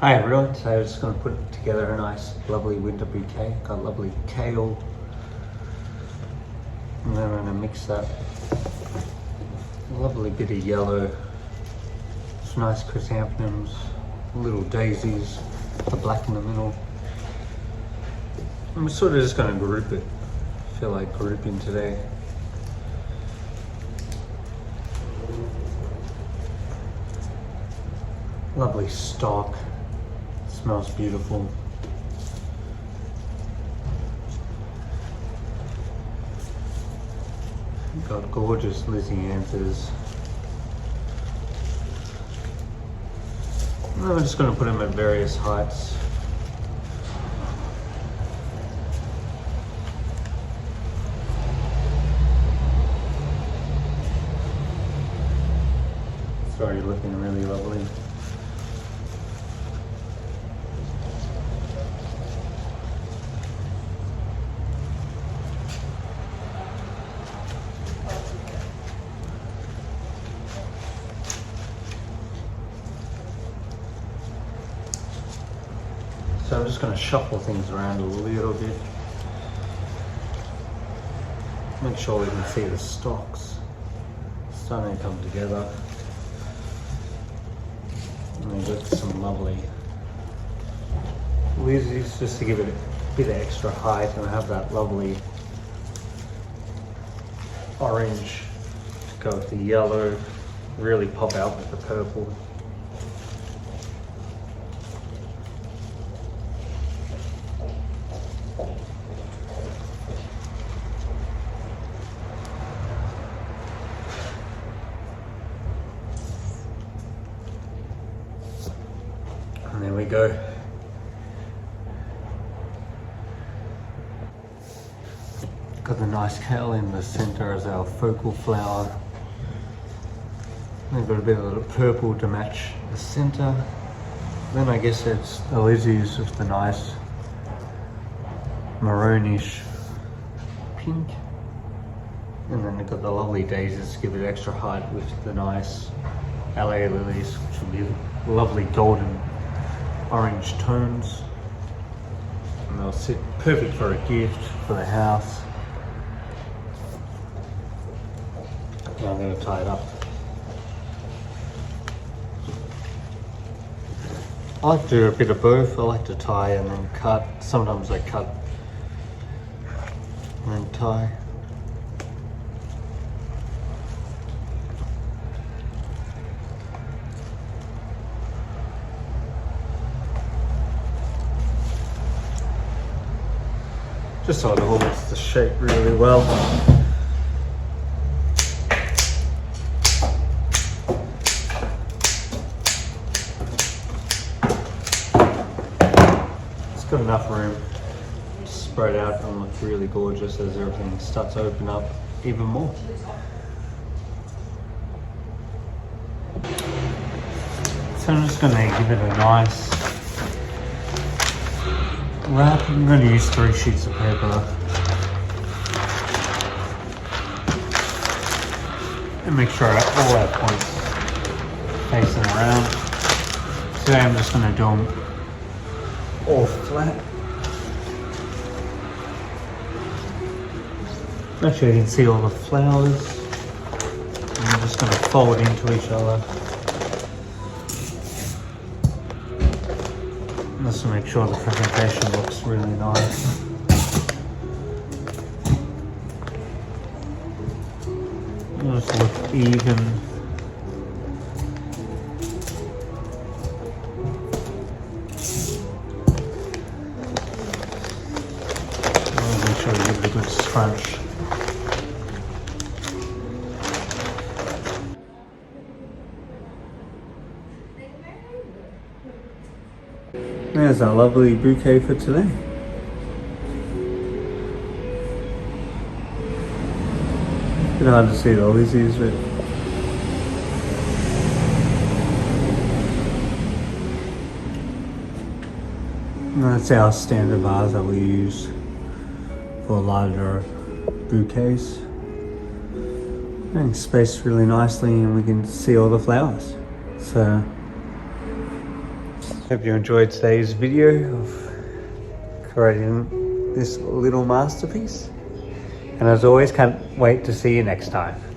Hi everyone, so I'm just going to put together a nice lovely winter bouquet. Got lovely kale, and then I'm going to mix that a lovely bit of yellow, some nice chrysanthemums, little daisies, the black in the middle. I'm sort of just going to group it. I feel like grouping today. Lovely stock. Smells beautiful. Got gorgeous lisianthus. And I'm just going to put them at various heights. It's already looking really lovely. So I'm just going to shuffle things around a little bit. Make sure we can see the stalks starting to come together. And we've got some lovely lizzies just to give it a bit of extra height, and have that lovely orange to go with the yellow, really pop out with the purple. And there we go. Got the nice kale in the center as our focal flower. Then got a bit of the purple to match the center. Then I guess it's the lizzies with the nice maroonish pink. And then they've got the lovely daisies to give it extra height with the nice LA lilies, which will be lovely golden orange tones, and they'll sit perfect for a gift for the house. Now I'm going to tie it up. I like to do a bit of both. I like to tie and then cut. Sometimes I cut and then tie. Just so it holds the shape really well. It's got enough room to spread out and look really gorgeous as everything starts to open up even more. So I'm just going to give it a nice wrap. I'm going to use 3 sheets of paper and make sure all our points facing around. Today I'm just going to do them all flat. Actually, you can see all the flowers. And I'm just going to fold into each other. Just to make sure the presentation looks really nice. Just look even. Make sure you give it a good scrunch. There's our lovely bouquet for today. Bit hard to see the lizzies, but that's our standard vase that we use for larger bouquets. And it's spaced really nicely, and we can see all the flowers. So Hope you enjoyed today's video of creating this little masterpiece. And as always, can't wait to see you next time.